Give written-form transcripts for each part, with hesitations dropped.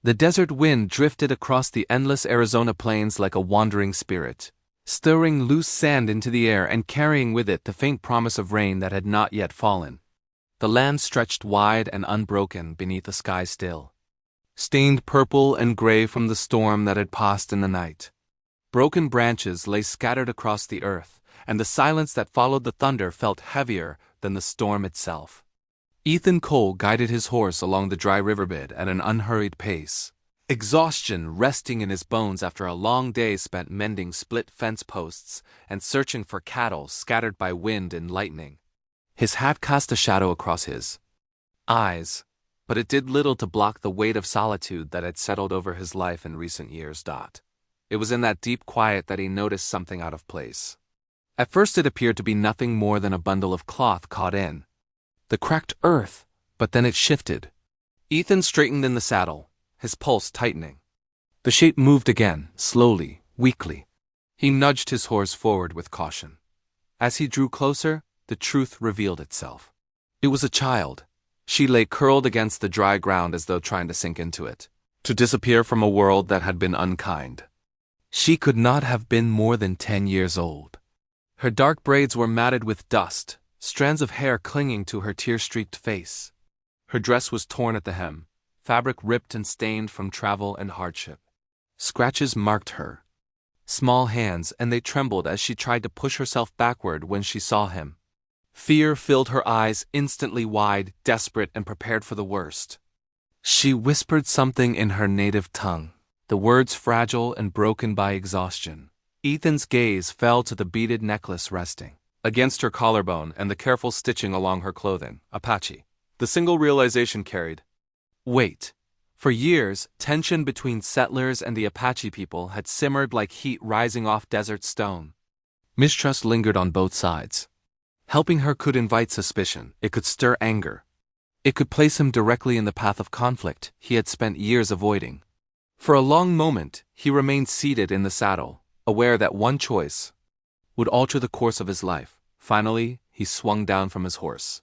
The desert wind drifted across the endless Arizona plains like a wandering spirit, stirring loose sand into the air and carrying with it the faint promise of rain that had not yet fallen. The land stretched wide and unbroken beneath a sky still, stained purple and gray from the storm that had passed in the night. Broken branches lay scattered across the earth, and the silence that followed the thunder felt heavier than the storm itself. Ethan Cole guided his horse along the dry riverbed at an unhurried pace, exhaustion resting in his bones after a long day spent mending split fence posts and searching for cattle scattered by wind and lightning. His hat cast a shadow across his eyes, but it did little to block the weight of solitude that had settled over his life in recent years. It was in that deep quiet that he noticed something out of place. At first it appeared to be nothing more than a bundle of cloth caught in the cracked earth, but then it shifted. Ethan straightened in the saddle, his pulse tightening. The shape moved again, slowly, weakly. He nudged his horse forward with caution. As he drew closer, the truth revealed itself. It was a child. She lay curled against the dry ground as though trying to sink into it, to disappear from a world that had been unkind. She could not have been more than 10 years old. Her dark braids were matted with dust, strands of hair clinging to her tear-streaked face. Her dress was torn at the hem, fabric ripped and stained from travel and hardship. Scratches marked her small hands, and they trembled as she tried to push herself backward when she saw him. Fear filled her eyes, instantly wide, desperate, and prepared for the worst. She whispered something in her native tongue, the words fragile and broken by exhaustion. Ethan's gaze fell to the beaded necklace resting against her collarbone and the careful stitching along her clothing. Apache. The single realization carried weight. For years, tension between settlers and the Apache people had simmered like heat rising off desert stone. Mistrust lingered on both sides. Helping her could invite suspicion, it could stir anger. It could place him directly in the path of conflict he had spent years avoiding. For a long moment, he remained seated in the saddle, aware that one choice would alter the course of his life. Finally, he swung down from his horse.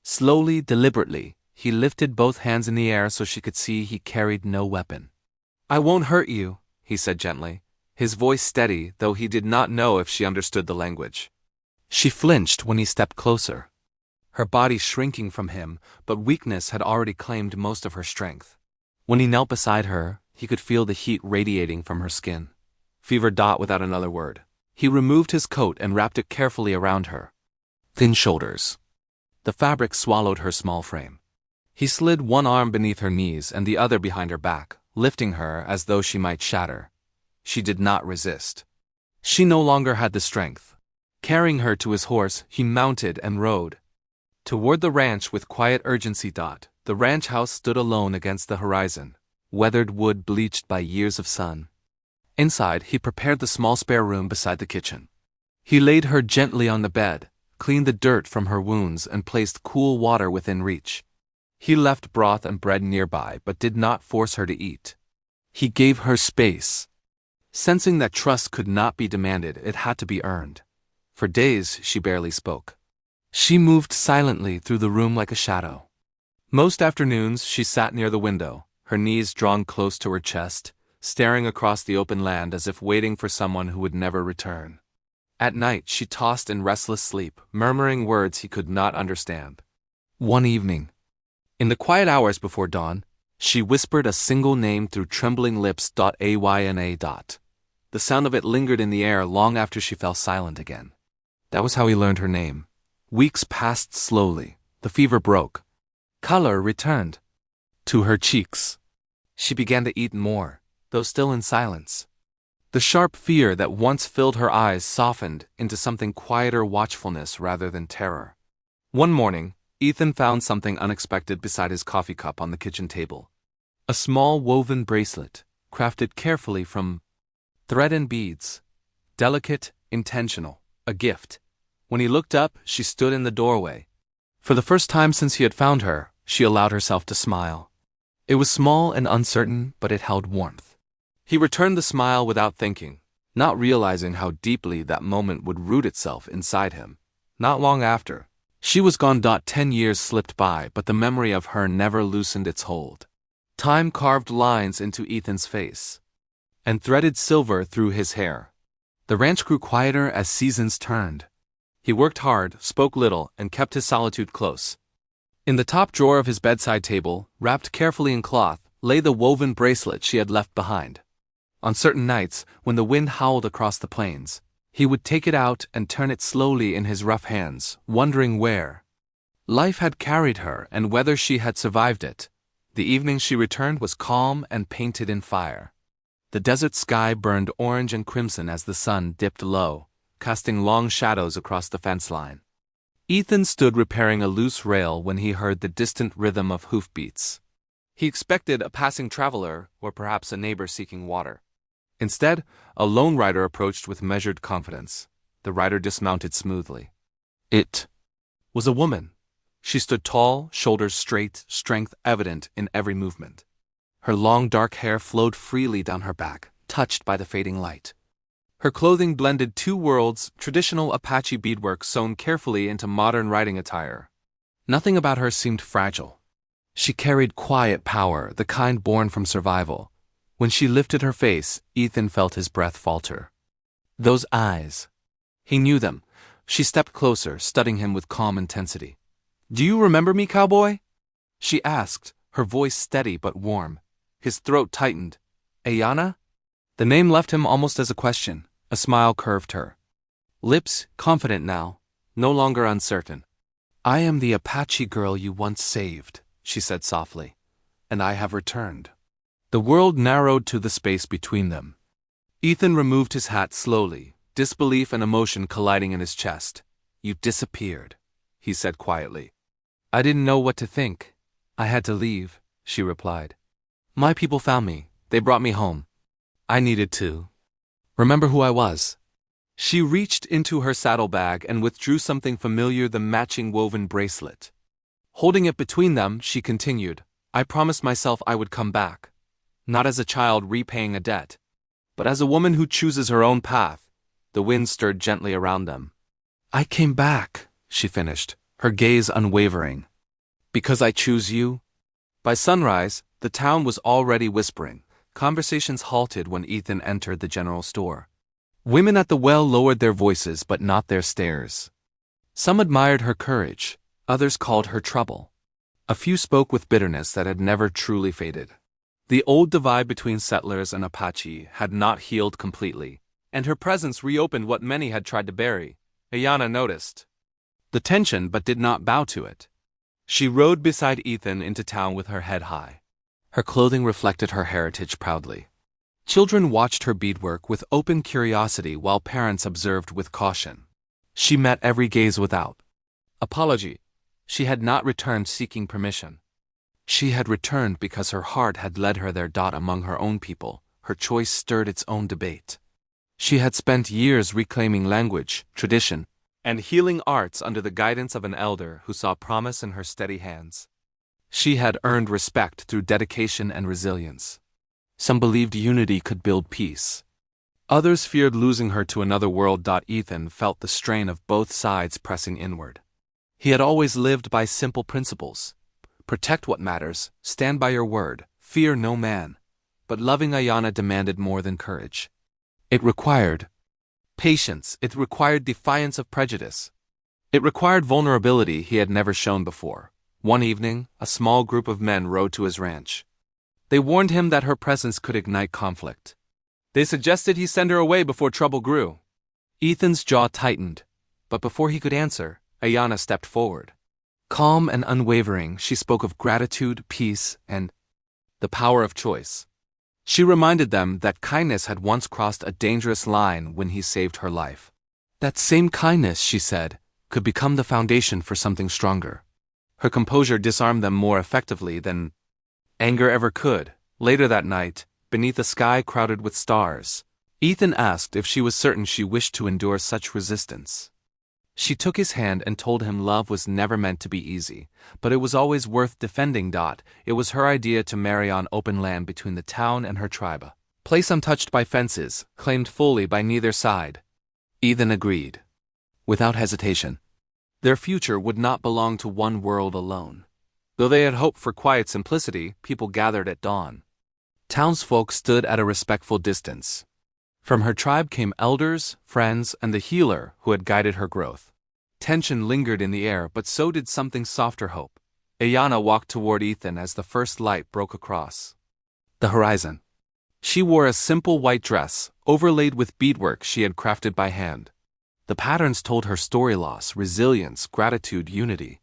Slowly, deliberately, he lifted both hands in the air so she could see he carried no weapon. "I won't hurt you," he said gently, his voice steady, though he did not know if she understood the language. She flinched when he stepped closer, her body shrinking from him, but weakness had already claimed most of her strength. When he knelt beside her, he could feel the heat radiating from her skin. Fever without another word. He removed his coat and wrapped it carefully around her thin shoulders. The fabric swallowed her small frame. He slid one arm beneath her knees and the other behind her back, lifting her as though she might shatter. She did not resist. She no longer had the strength. Carrying her to his horse, he mounted and rode toward the ranch with quiet urgency. The ranch house stood alone against the horizon, weathered wood bleached by years of sun. Inside, he prepared the small spare room beside the kitchen. He laid her gently on the bed, cleaned the dirt from her wounds, and placed cool water within reach. He left broth and bread nearby, but did not force her to eat. He gave her space. Sensing that trust could not be demanded, it had to be earned. For days, she barely spoke. She moved silently through the room like a shadow. Most afternoons, she sat near the window, her knees drawn close to her chest, staring across the open land as if waiting for someone who would never return. At night, she tossed in restless sleep, murmuring words he could not understand. One evening, in the quiet hours before dawn, she whispered a single name through trembling lips. Ayana. The sound of it lingered in the air long after she fell silent again. That was how he learned her name. Weeks passed slowly. The fever broke. Color returned to her cheeks. She began to eat more, though still in silence. The sharp fear that once filled her eyes softened into something quieter watchfulness rather than terror. One morning, Ethan found something unexpected beside his coffee cup on the kitchen table. A small woven bracelet, crafted carefully from thread and beads. Delicate, intentional, a gift. When he looked up, she stood in the doorway. For the first time since he had found her, she allowed herself to smile. It was small and uncertain, but it held warmth. He returned the smile without thinking, not realizing how deeply that moment would root itself inside him. Not long after, she was gone. 10 years slipped by, but the memory of her never loosened its hold. Time carved lines into Ethan's face and threaded silver through his hair. The ranch grew quieter as seasons turned. He worked hard, spoke little, and kept his solitude close. In the top drawer of his bedside table, wrapped carefully in cloth, lay the woven bracelet she had left behind. On certain nights, when the wind howled across the plains, he would take it out and turn it slowly in his rough hands, wondering where life had carried her and whether she had survived it. The evening she returned was calm and painted in fire. The desert sky burned orange and crimson as the sun dipped low, casting long shadows across the fence line. Ethan stood repairing a loose rail when he heard the distant rhythm of hoofbeats. He expected a passing traveler or perhaps a neighbor seeking water. Instead, a lone rider approached with measured confidence. The rider dismounted smoothly. It was a woman. She stood tall, shoulders straight, strength evident in every movement. Her long dark hair flowed freely down her back, touched by the fading light. Her clothing blended two worlds, traditional Apache beadwork sewn carefully into modern riding attire. Nothing about her seemed fragile. She carried quiet power, the kind born from survival. When she lifted her face, Ethan felt his breath falter. Those eyes. He knew them. She stepped closer, studying him with calm intensity. "Do you remember me, Cowboy?" she asked, her voice steady but warm. His throat tightened. "Ayana?" The name left him almost as a question. A smile curved her lips, confident now, no longer uncertain. "I am the Apache girl you once saved," she said softly, "and I have returned." The world narrowed to the space between them. Ethan removed his hat slowly, disbelief and emotion colliding in his chest. "You disappeared," he said quietly. "I didn't know what to think. I had to leave," she replied. "My people found me. They brought me home. I needed to remember who I was." She reached into her saddlebag and withdrew something familiar, the matching woven bracelet. Holding it between them, she continued, "I promised myself I would come back. Not as a child repaying a debt, but as a woman who chooses her own path." The wind stirred gently around them. "I came back," she finished, her gaze unwavering. "Because I choose you?" By sunrise, the town was already whispering. Conversations halted when Ethan entered the general store. Women at the well lowered their voices but not their stares. Some admired her courage, others called her trouble. A few spoke with bitterness that had never truly faded. The old divide between settlers and Apache had not healed completely, and her presence reopened what many had tried to bury. Ayana noticed the tension but did not bow to it. She rode beside Ethan into town with her head high. Her clothing reflected her heritage proudly. Children watched her beadwork with open curiosity while parents observed with caution. She met every gaze without apology. She had not returned seeking permission. She had returned because her heart had led her there. Among her own people, her choice stirred its own debate. She had spent years reclaiming language, tradition, and healing arts under the guidance of an elder who saw promise in her steady hands. She had earned respect through dedication and resilience. Some believed unity could build peace. Others feared losing her to another world. Ethan felt the strain of both sides pressing inward. He had always lived by simple principles. Protect what matters, stand by your word, fear no man. But loving Ayana demanded more than courage. It required patience, it required defiance of prejudice. It required vulnerability he had never shown before. One evening, a small group of men rode to his ranch. They warned him that her presence could ignite conflict. They suggested he send her away before trouble grew. Ethan's jaw tightened, but before he could answer, Ayana stepped forward. Calm and unwavering, she spoke of gratitude, peace, and the power of choice. She reminded them that kindness had once crossed a dangerous line when he saved her life. That same kindness, she said, could become the foundation for something stronger. Her composure disarmed them more effectively than anger ever could. Later that night, beneath a sky crowded with stars, Ethan asked if she was certain she wished to endure such resistance. She took his hand and told him love was never meant to be easy, but it was always worth defending. It was her idea to marry on open land between the town and her tribe, a place untouched by fences, claimed fully by neither side. Ethan agreed, without hesitation. Their future would not belong to one world alone. Though they had hoped for quiet simplicity, people gathered at dawn. Townsfolk stood at a respectful distance. From her tribe came elders, friends, and the healer who had guided her growth. Tension lingered in the air, but so did something softer hope. Ayana walked toward Ethan as the first light broke across the horizon. She wore a simple white dress, overlaid with beadwork she had crafted by hand. The patterns told her story: loss, resilience, gratitude, unity.